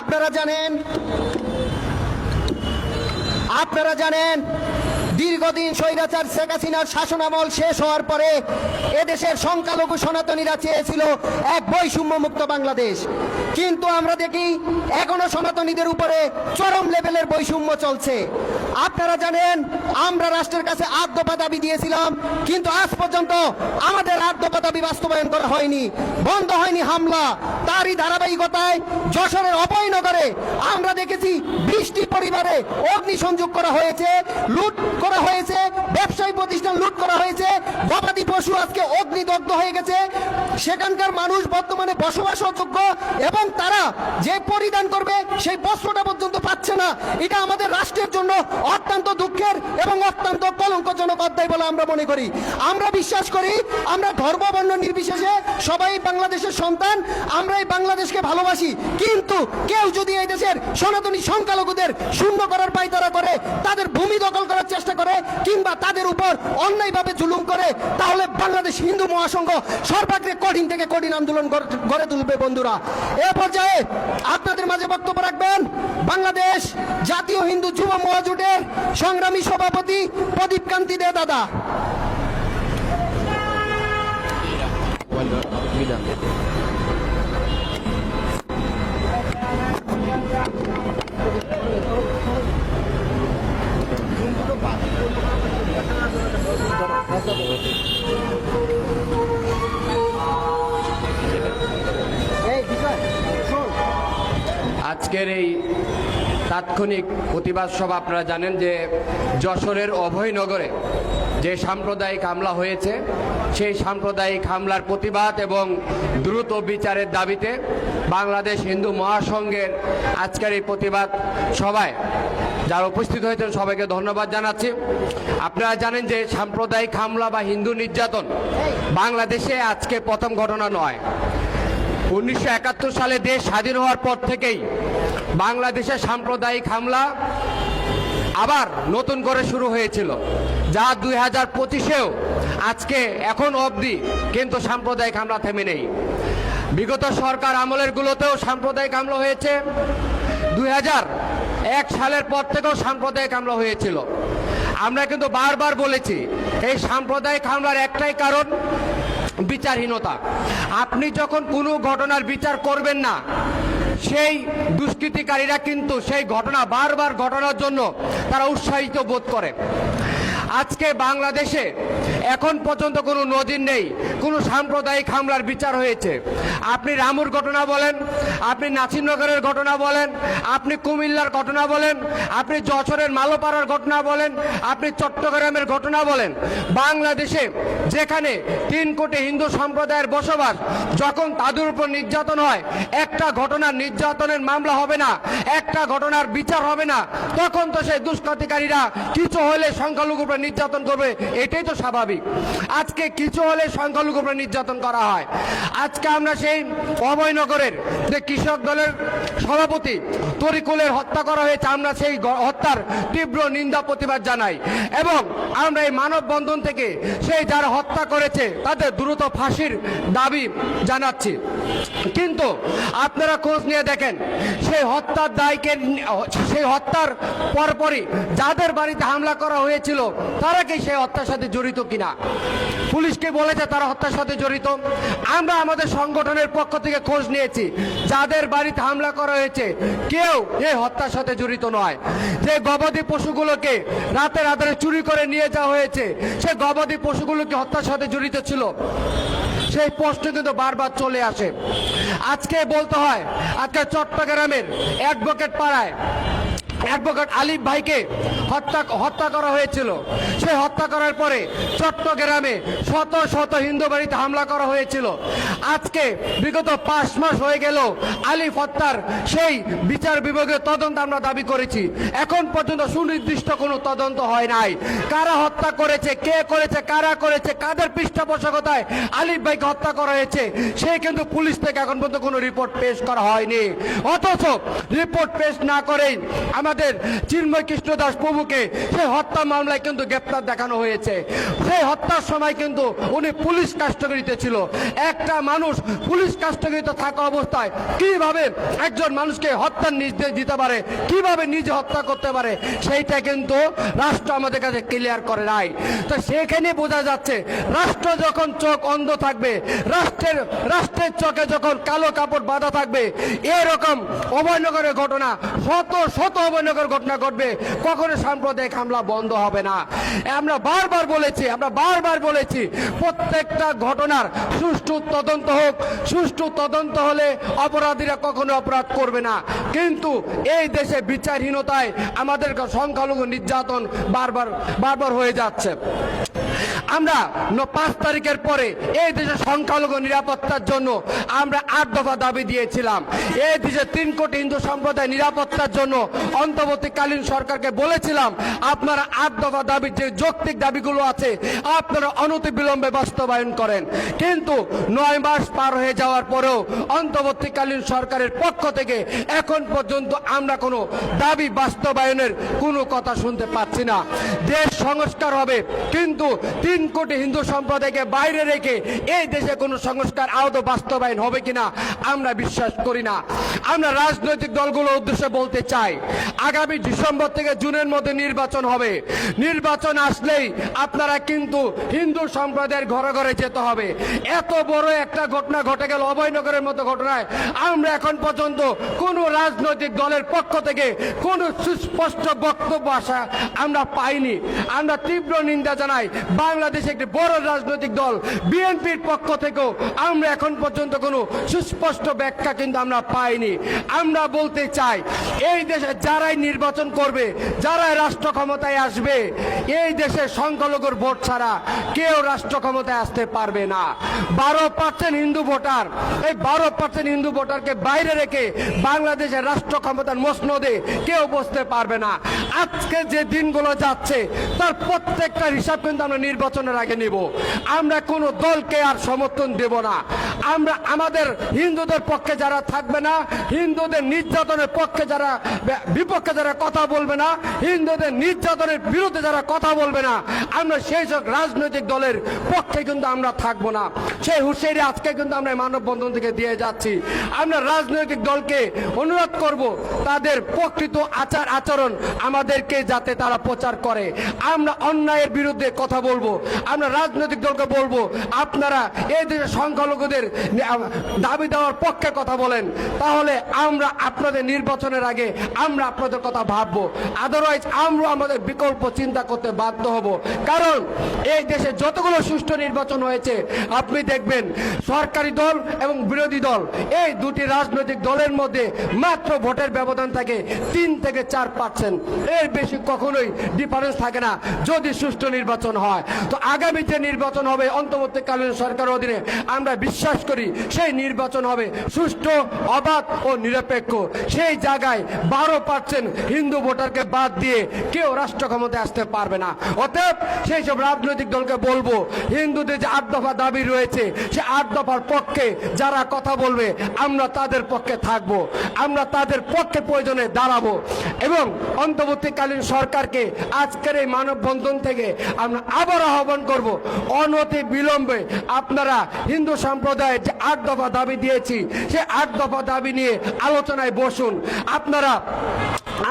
আপনারা জানেন দীর্ঘদিন স্বৈরাচার শেখ হাসিনার শাসনামল শেষ হওয়ার পরে এদেশের সংখ্যালঘু সনাতনীরা চেয়েছিল এক বৈষম্যমুক্ত বাংলাদেশ, কিন্তু আমরা দেখি এখনো সনাতনীদের উপরে চরম লেভেলের বৈষম্য চলছে। আপনারা জানেন আমরা রাষ্ট্রের কাছে 8 দফা দাবি দিয়েছিলাম, কিন্তু আজ পর্যন্ত আমাদের 8 দফা দাবি বাস্তবায়ন করা হয়নি, বন্ধ হয়নি হামলা। তারই ধারাবাহিকতায় যশোরের অভয়নগরে আমরা দেখেছি 20টি পরিবারে অগ্নিসংযোগ করা হয়েছে, লুট করা হয়েছে, ব্যবসায়ী প্রতিষ্ঠান লুট করা হয়েছে, গবাদি পশু আজকে অগ্নিদগ্ধ হয়ে গেছে। সেখানকার মানুষ বর্তমানে বসবাস অযোগ্য এবং তারা যে পরিধান করবে সেই বস্ত্রটা পর্যন্ত পাচ্ছে না। এটা আমাদের রাষ্ট্রের জন্য অত্যন্ত দুঃখের এবং অত্যন্ত কলঙ্কজনক অধ্যায় বলে আমরা মনে করি। আমরা বিশ্বাস করি আমরা ধর্ম বর্ণ নির্বিশেষে সবাই বাংলাদেশের সন্তান, আমরা এই বাংলাদেশকে ভালোবাসি, কিন্তু কেউ যদি এই দেশের সনাতনী সংখ্যালঘুদের শূন্য করার পায়তারা করে, তাদের ভূমি দখল করার চেষ্টা করে কিংবা তাদের উপর অন্যায়ভাবে জুলুম করে, তাহলে বাংলাদেশ হিন্দু মহাসংঘ সর্বাগ্রে কঠিন থেকে কঠিন আন্দোলন গড়ে তুলবে। বন্ধুরা, এ পর্যায়ে আপনাদের মাঝে বক্তব্য রাখবেন বাংলাদেশ জাতীয় হিন্দু যুব মহাজোটের সংগ্রামী সভাপতি প্রদীপ কান্তি দে দাদা। আজকের এই তাৎক্ষণিক প্রতিবাদ সভা আপনারা জানেন যে যশোরের অভয়নগরে যে সাম্প্রদায়িক হামলা হয়েছে, সেই সাম্প্রদায়িক হামলার প্রতিবাদ এবং দ্রুত বিচারের দাবিতে বাংলাদেশ হিন্দু মহাসংঘের আজকের এই প্রতিবাদ সভায় যারা উপস্থিত হয়েছেন সবাইকে ধন্যবাদ জানাচ্ছি। আপনারা জানেন যে সাম্প্রদায়িক হামলা বা হিন্দু নির্যাতন বাংলাদেশে আজকে প্রথম ঘটনা নয়। 1971 সালে দেশ স্বাধীন হওয়ার পর থেকেই বাংলাদেশে সাম্প্রদায়িক হামলা আবার নতুন করে শুরু হয়েছিল, যা 2025-এও আজকে এখন অবধি কিন্তু সাম্প্রদায়িক হামলা থেমে নেই। বিগত সরকার আমলের গুলোতেও সাম্প্রদায়িক হামলা হয়েছে, 2001 সালের পর থেকেও সাম্প্রদায়িক হামলা হয়েছিল। আমরা কিন্তু বারবার বলেছি এই সাম্প্রদায়িক হামলার একটাই কারণ বিচারহীনতা। আপনি যখন কোনো ঘটনার বিচার করবেন না, সেই দুষ্কৃতিকারীরা কিন্তু সেই ঘটনা বারবার ঘটানোর জন্য তারা উৎসাহিত বোধ করে। আজকে বাংলাদেশে এখন পর্যন্ত কোনো নজির নেই কোনো সাম্প্রদায়িক হামলার বিচার হয়েছে। আপনি রামুর ঘটনা বলেন, আপনি নাসিরনগরের ঘটনা বলেন, আপনি কুমিল্লার ঘটনা বলেন, আপনি যশোরের মালোপাড়ার ঘটনা বলেন, আপনি চট্টগ্রামের ঘটনা বলেন, বাংলাদেশে যেখানে 3 কোটি হিন্দু সম্প্রদায়ের বসবাস, যখন তাদের উপর নির্যাতন হয়, একটা ঘটনার নির্যাতনের মামলা হবে না, একটা ঘটনার বিচার হবে না, তখন তো সেই দুষ্কৃতিকারীরা কিছু হলে সংখ্যালঘুর উপর নির্যাতন করবে, এটাই তো স্বাভাবিক। আজকে কিছু হলে সংখ্যালঘুর উপর নির্যাতন করা হয়। আজকে আমরা সেই অভয়নগরের যে কৃষক দলের সভাপতি তরিকুলের হত্যা করা হয়েছে, আমরা সেই হত্যার তীব্র নিন্দা প্রতিবাদ জানাই এবং আমরা এই মানববন্ধন থেকে সেই যারা হত্যা করেছে তাদের দ্রুত ফাঁসির দাবি জানাচ্ছি। কিন্তু আপনারা খোঁজ নিয়ে দেখেন সেই হত্যার দায়কে, সেই হত্যার পরপরই যাদের বাড়িতে হামলা করা হয়েছিল তারা কি সেই হত্যার সাথে জড়িত কিনা? পুলিশকে বলেছে তারা হত্যার সাথে জড়িত। আমরা আমাদের সংগঠনের পক্ষ থেকে খোঁজ নিয়েছি, যাদের বাড়িতে হামলা করা হয়েছে কেউ এই হত্যার সাথে জড়িত নয়। যে গবাদি পশুগুলোকে রাতের আধারে চুরি করে নিয়ে যাওয়া হয়েছে, সেই গবাদি পশুগুলো কি হত্যার সাথে জড়িত ছিল? সেই প্রশ্ন কিন্তু বারবার চলে আসে। আজকে বলতে হয়, আজকে চট্টগ্রামের অ্যাডভোকেট পাড়ায় অ্যাডভোকেট আলিফ ভাইকে হত্যা করা হয়েছিল। সেই হত্যা করার পরে চট্টগ্রামে শত শত হিন্দু বাড়িতে হামলা করা হয়েছিল। আজকে বিগত 5 মাস হয়ে গেল আলিফ হত্যার সেই বিচার বিভাগীয় তদন্ত আমরা দাবি করেছি, এখন পর্যন্ত সুনির্দিষ্ট কোনো তদন্ত হয় নাই। কারা হত্যা করেছে, কে করেছে, কারা করেছে, কাদের পৃষ্ঠপোষকতায় আলিফ ভাইকে হত্যা করা হয়েছে, সে কিন্তু পুলিশ থেকে এখন পর্যন্ত কোনো রিপোর্ট পেশ করা হয়নি। অথচ রিপোর্ট পেশ না করেই আমরা আমাদের চিন্ময় কৃষ্ণ দাস প্রভুকে সেই হত্যা মামলায় কিন্তু গ্রেপ্তার দেখানো হয়েছে। সেই হত্যার সময় কিন্তু উনি পুলিশ কাস্টডিতে ছিল। একটা মানুষ পুলিশ কাস্টডিতে থাকা অবস্থায় কিভাবে একজন মানুষকে হত্যার নির্দেশ দিতে পারে, কিভাবে নিজে হত্যা করতে পারে, সেইটা কিন্তু রাষ্ট্র আমাদের কাছে ক্লিয়ার করে নাই। তো সেখানে বোঝা যাচ্ছে রাষ্ট্র যখন চোখ অন্ধ থাকবে, রাষ্ট্রের চোখে যখন কালো কাপড় বাঁধা থাকবে, এরকম অভয়নগরের ঘটনা, শত শত অভয়নগর ঘটনা ঘটবে, কখনো সাম্প্রদায়িক হামলা বন্ধ হবে না। আমরা বারবার বলেছি প্রত্যেকটা ঘটনার সুষ্ঠু তদন্ত হোক। সুষ্ঠু তদন্ত হলে অপরাধীরা কখনো অপরাধ করবে না। কিন্তু এই দেশে বিচারহীনতায় আমাদের সংখ্যালঘু নির্যাতন বারবার হয়ে যাচ্ছে। আমরা 5 তারিখের পরে এই দেশে সংখ্যালঘু নিরাপত্তার জন্য আমরা 8 দফা দাবি দিয়েছিলাম। এই দেশে 3 কোটি হিন্দু সম্প্রদায় নিরাপত্তার জন্য অন্তর্বর্তীকালীন সরকারকে বলেছিলাম আপনারা 8 দফা দাবির যে যৌক্তিক দাবিগুলো আছে আপনারা অনতিবিলম্বে বাস্তবায়ন করেন। কিন্তু 9 মাস পার হয়ে যাওয়ার পরেও অন্তর্বর্তীকালীন সরকারের পক্ষ থেকে এখন পর্যন্ত আমরা কোনো দাবি বাস্তবায়নের কোনো কথা শুনতে পাচ্ছি না। দেশ সংস্কার হবে, কিন্তু 3 কোটি হিন্দু সম্প্রদায়কে বাইরে রেখে এই দেশে কোনো সংস্কার আদৌ বাস্তবায়ন হবে কিনা আমরা বিশ্বাস করি না। আমরা রাজনৈতিক দলগুলোর উদ্দেশ্যে বলতে চাই, আগামী ডিসেম্বর থেকে জুনের মধ্যে নির্বাচন হবে। নির্বাচন আসলেই আপনারা কিন্তু হিন্দু সম্প্রদায়ের ঘরে ঘরে যেতে হবে। এত বড় একটা ঘটনা ঘটে গেল অভয়নগরের মতো ঘটনায় আমরা এখন পর্যন্ত কোন রাজনৈতিক দলের পক্ষ থেকে কোনো সুস্পষ্ট বক্তব্য আসা আমরা পাইনি। আমরা তীব্র নিন্দা জানাই বাংলাদেশে একটি বড় রাজনৈতিক দল বিএনপির পক্ষ থেকেও আমরা এখন পর্যন্ত কোনো সুস্পষ্ট ব্যাখ্যা কিন্তু আমরা পাইনি। আমরা বলতে চাই এই দেশে যারাই নির্বাচন করবে, যারাই রাষ্ট্র ক্ষমতায় আসবে, এই দেশে সংখ্যালঘুর ভোট ছাড়া কেউ রাষ্ট্র ক্ষমতায় আসতে পারবে না। 12% হিন্দু ভোটার, এই 12% হিন্দু ভোটারকে বাইরে রেখে বাংলাদেশের রাষ্ট্র ক্ষমতার মসনদে কেউ বসতে পারবে না। আজকে যে দিনগুলো যাচ্ছে তার প্রত্যেকটা হিসাব কিন্তু আমরা নির্বাচনের আগে নিব। আমরা কোনো দলকে আর সমর্থন দেব না। আমরা আমাদের হিন্দুদের পক্ষে যারা থাকবে না, হিন্দুদের নির্যাতনের পক্ষে যারা বিপক্ষে যারা কথা বলবে না, হিন্দুদের নির্যাতনের বিরুদ্ধে যারা কথা বলবে না, আমরা সেই সব রাজনৈতিক দলের পক্ষে কিন্তু আমরা থাকবো না। সেই হুঁশিয়ারি আজকে কিন্তু আমরা মানববন্ধন থেকে দিয়ে যাচ্ছি। আমরা রাজনৈতিক দলকে অনুরোধ করব তাদের প্রকৃত আচার আচরণ আমাদেরকে যাতে তারা প্রচার করে। আমরা অন্যায়ের বিরুদ্ধে কথা বলবো। আমরা রাজনৈতিক দলকে বলবো আপনারা এই দেশের সংখ্যালঘুদের দাবি দেওয়ার পক্ষে কথা বলেন, তাহলে আমরা আপনাদের নির্বাচনের আগে আমরা আপনাদের কথা ভাববো। আদারওয়াইজ আমরা আমাদের বিকল্প চিন্তা করতে বাধ্য হব। কারণ এই দেশে যতগুলো সুষ্ঠু নির্বাচন হয়েছে আপনি দেখবেন সরকারি দল এবং বিরোধী দল এই দুটি রাজনৈতিক দলের মধ্যে মাত্র ভোটের ব্যবধান থাকে 3 থেকে 4%। এর বেশি কখনোই ডিফারেন্স থাকে না যদি সুষ্ঠু নির্বাচন হয়। তো আগামী যে নির্বাচন হবে অন্তর্বর্তীকালীন সরকারের অধীনে আমরা বিশ্বাস করি সেই নির্বাচন হবে সুষ্ঠু, অবাধ ও নিরপেক্ষ। সেই জায়গায় 12% হিন্দু ভোটারকে বাদ দিয়ে কেউ রাষ্ট্র ক্ষমতায় আসতে পারবে না। অতএব সেই সব রাজনৈতিক দলকে বলবো হিন্দুদের যে 8 দফা দাবি রয়েছে সে 8 দফার পক্ষে যারা কথা বলবে আমরা তাদের পক্ষে থাকবো, আমরা তাদের পক্ষে প্রয়োজনে দাঁড়াবো। এবং অন্তর্বর্তীকালীন সরকারকে আজকের এই মানববন্ধন থেকে আমরা আবার আহ্বান করব অনতি বিলম্বে আপনারা হিন্দু সম্প্রদায়ের যে 8 দফা দাবি দিয়েছি সে 8 দফা দাবি নিয়ে আলোচনায় বসুন।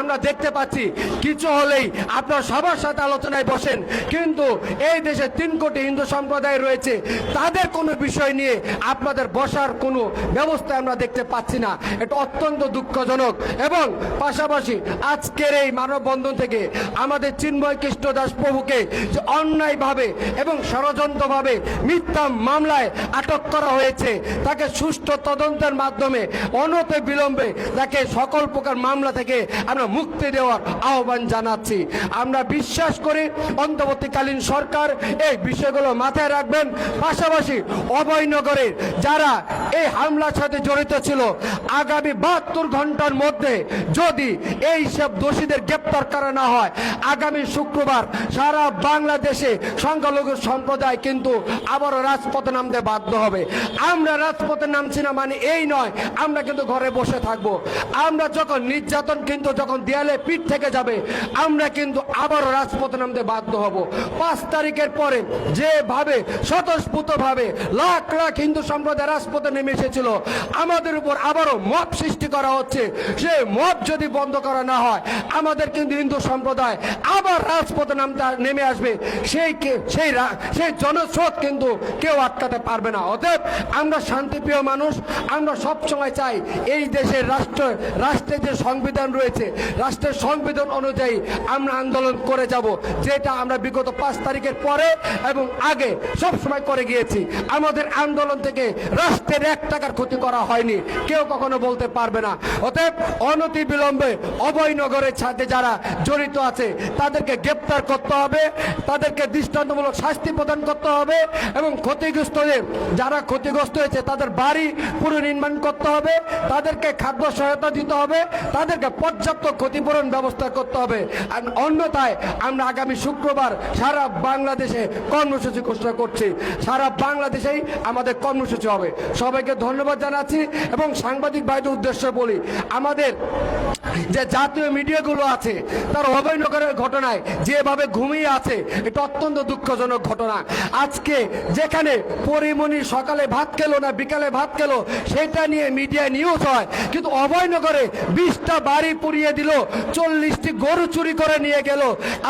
আমরা দেখতে পাচ্ছি কিছু হলেই আপনারা সবার সাথে আলোচনায় বসেন, কিন্তু এই দেশে 3 কোটি হিন্দু সম্প্রদায় রয়েছে, তাদের কোনো বিষয় নিয়ে আপনাদের বসার কোনো ব্যবস্থা আমরা দেখতে পাচ্ছি না। এটা অত্যন্ত দুঃখজনক। এবং পাশাপাশি আজকের এই মানববন্ধন থেকে আমাদের চিন্ময় কৃষ্ণ দাস প্রভুকে যে অন্যায়ভাবে এবং ষড়যন্ত্রভাবে মিথ্যা মামলায় আটক করা হয়েছে তাকে সুষ্ঠু তদন্তের মাধ্যমে অনতি বিলম্বে তাকে সকল প্রকার মামলা থেকে আমরা মুক্তি দেওয়ার আহ্বান জানাচ্ছি। আমরা বিশ্বাস করি অন্তর্বর্তীকালীন সরকার এই বিষয়গুলো মাথায় রাখবেন। পাশাপাশি অভয়নগরে যারা এই হামলার সাথে জড়িত ছিল আগামী 72 ঘন্টার মধ্যে যদি এই সব দোষীদের গ্রেপ্তার করা না হয়, আগামী শুক্রবার সারা বাংলাদেশে সংখ্যালঘু সম্প্রদায় কিন্তু আবারও রাজপথে নামতে বাধ্য হবে। আমরা রাজপথে নামছি না মানে এই নয় আমরা কিন্তু ঘরে বসে থাকবো। আমরা যখন নির্যাতন কিন্তু যখন দেয়ালে পিঠ থেকে যাবে, আমরা কিন্তু আবারও রাজপথে নামতে বাধ্য হব। 5 তারিখের পরে যেভাবে স্বতঃস্ফূর্তভাবে লাখ লাখ হিন্দু সম্প্রদায় রাজপথে নেমে এসেছিল, আমাদের উপর আবারও মব সৃষ্টি করা হচ্ছে। সেই মব যদি বন্ধ করা না হয়, আমাদের কিন্তু হিন্দু সম্প্রদায় আবার রাজপথে নেমে আসবে। সেই জনস্রোত কিন্তু কেউ আটকাতে পারবে না। অতএব আমরা শান্তিপ্রিয় মানুষ, আমরা সব সময় চাই এই দেশের রাষ্ট্রের যে সংবিধান রয়েছে, রাষ্ট্রের সংবিধান অনুযায়ী আমরা আন্দোলন করে যাব, যেটা আমরা বিগত 5 তারিখের পরে এবং আগে সব সময় করে গিয়েছি। আমাদের আন্দোলন থেকে রাষ্ট্রের 1 টাকার ক্ষতি করা হয়নি, কেউ কখনো বলতে পারবে না। অতএব অনতি বিলম্বে অভয়নগরের সাথে যারা জড়িত আছে তাদেরকে গ্রেপ্তার করতে হবে, তাদেরকে দৃষ্টান্তমূলক শাস্তি প্রদান করতে হবে এবং যারা ক্ষতিগ্রস্ত হয়েছে তাদের বাড়ি পুনর্নির্মাণ করতে হবে, তাদেরকে খাদ্য সহায়তা দিতে হবে, তাদেরকে পর্যাপ্ত ক্ষতিপূরণ ব্যবস্থা করতে হবে। আর অন্যথায় আমরা আগামী শুক্রবার সারা বাংলাদেশে কর্মসূচি ঘোষণা করছি। সারা বাংলাদেশেই আমাদের কর্মসূচি হবে। সবাইকে ধন্যবাদ জানাচ্ছি এবং সাংবাদিক ভাইদের উদ্দেশ্যে বলি, আমাদের যে জাতীয় মিডিয়াগুলো আছে তার অভয়নগরের ঘটনায় যেভাবে ঘুমিয়ে আছে, এটা অত্যন্ত দুঃখজনক ঘটনা। আজকে যেখানে পরিমণি সকালে ভাত খেলো না বিকালে ভাত খেলো সেটা নিয়ে মিডিয়া নিউজ হয়, কিন্তু অভয়নগরে 20টা বাড়ি পুড়িয়ে দিল, 40টি গরু চুরি করে নিয়ে গেল,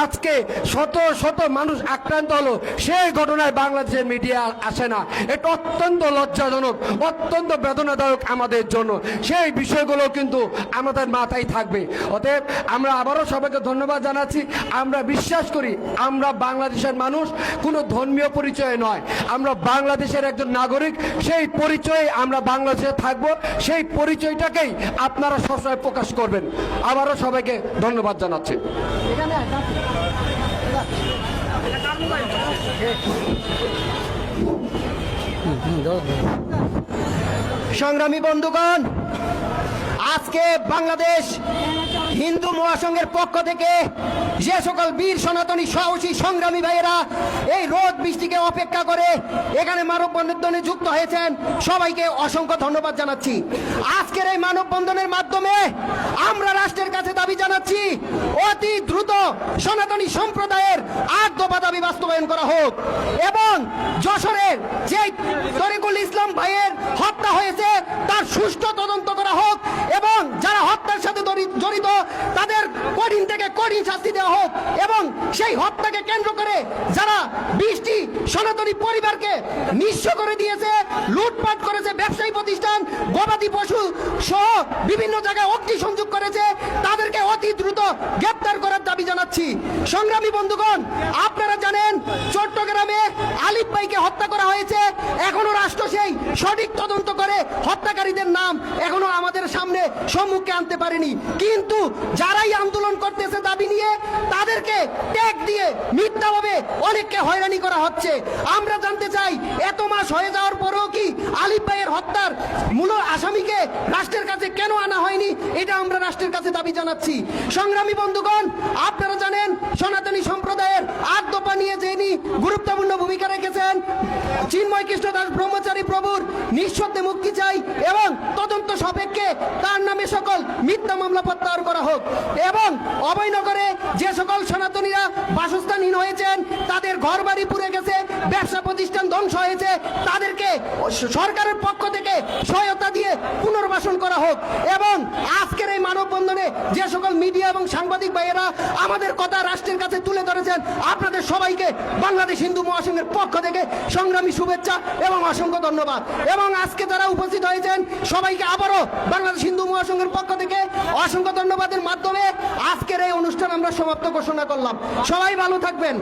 আজকে শত শত মানুষ আক্রান্ত হলো, সেই ঘটনায় বাংলাদেশের মিডিয়া আসে না। এটা অত্যন্ত লজ্জাজনক, অত্যন্ত বেদনাদায়ক আমাদের জন্য। সেই বিষয়গুলো কিন্তু আমাদের মাথায় থাকবে। অতএব আমরা আবারও সবাইকে ধন্যবাদ জানাচ্ছি। আমরা বিশ্বাস করি আমরা বাংলাদেশের মানুষ, কোনো ধর্মীয় পরিচয় নয়, আমরা বাংলাদেশের একজন নাগরিক। সেই পরিচয়ে আমরা বাংলাদেশে থাকবো, সেই পরিচয়টাকেই আপনারা সবসময় প্রকাশ করবেন। আবারও সবাইকে ধন্যবাদ জানাচ্ছি। সংগ্রামী বন্ধুগণ, আজকে বাংলাদেশ হিন্দু মহাসংঘের পক্ষ থেকে যে সকল বীর সনাতনী সাহসী সংগ্রামী ভাইয়েরা এই রোদ বৃষ্টিকে অপেক্ষা করে এখানে মানববন্ধনে যুক্ত হয়েছেন, সবাইকে অসংখ্য ধন্যবাদ জানাচ্ছি। আজকের এই মানববন্ধনের মাধ্যমে আমরা রাষ্ট্রের কাছে দাবি জানাচ্ছি, অতি দ্রুত সনাতনী সম্প্রদায়ের 8 দফা দাবি বাস্তবায়ন করা হোক এবং যশোরের যে তরিকুল ইসলাম ভাইয়ের হত্যা হয়েছে তার সুষ্ঠু তদন্ত করা হোক এবং যারা হত্যার সাথে জড়িত তাদের কঠিন থেকে কঠিন শাস্তি দেওয়া হোক এবং সেই হত্যাকে কেন্দ্র করে যারা 20টি সনাতনী পরিবারকে নিঃস্ব করে দিয়েছে, লুটপাট করেছে, ব্যবসায়ী প্রতিষ্ঠান, গবাদি পশু সহ বিভিন্ন জায়গায় অগ্নিসংযোগ করেছে, তাদেরকে অতি দ্রুত গ্রেপ্তার করার দাবি জানাচ্ছি। সংগ্রামী বন্ধুগণ, আপনারা জানেন চট্টগ্রামে আলিফ ভাইকে হত্যা করা হয়েছে, এখনো রাষ্ট্র সেই সঠিক তদন্ত করে হত্যাকারীদের নাম এখনো আমাদের সামনে সম্মুখে আনতে পারেনি। কিন্তু যারাই আন্দোলন করতেছে দাবি নিয়ে, তাদেরকে ট্যাগ দিয়ে মিথ্যাভাবে অনেককে হয়রানি করা হচ্ছে। আমরা জানতে চাই, এত মাস হয়ে যাওয়ার পরেও কি আলিফ ভাইয়ের হত্যার মূল আসামিকে রাষ্ট্রের কাছে কেন আনা হয়নি, এটা আমরা রাষ্ট্রের কাছে দাবি জানাচ্ছি। সংগ্রামী বন্ধুগণ, আপনারা জানেন সনাতনী সম্প্রদায়ের 8 দফা নিয়ে যিনি গুরুত্বপূর্ণ ভূমিকা রেখেছেন, চিন্ময় কৃষ্ণ দাস ব্রহ্মচারী প্রভুর নিঃশব্দে মুক্তি চাই এবং তদন্ত সাপেক্ষে তার নামে সকল মিথ্যা মামলা প্রত্যাহার করা হোক এবং অভয়নগরে যে সকল সনাতনীরা বাসস্থানহীন হয়েছেন, তাদের ঘর বাড়ি পুড়ে গেছে, ব্যবসা প্রতিষ্ঠান ধ্বংস হয়েছে, তাদেরকে সরকারের পক্ষ থেকে সহায়তা দিয়ে পুনর্বাসন করা হোক এবং আজকের এই মানববন্ধনে যে সকল মিডিয়া এবং সাংবাদিক ভাইয়েরা আমাদের কথা রাষ্ট্রের কাছে তুলে ধরেছেন, আপনাদের সবাইকে বাংলাদেশ হিন্দু মহাসংঘের পক্ষ থেকে সংগ্রামী শুভেচ্ছা এবং অসংখ্য ধন্যবাদ। এবং আজকে যারা উপস্থিত হয়েছেন সবাইকে আবারও বাংলাদেশ হিন্দু মহাসংঘের পক্ষ থেকে অসংখ্য ধন্যবাদের মাধ্যমে আজকের এই অনুষ্ঠান আমরা সমাপ্ত ঘোষণা করলাম। সবাই ভালো থাকবেন।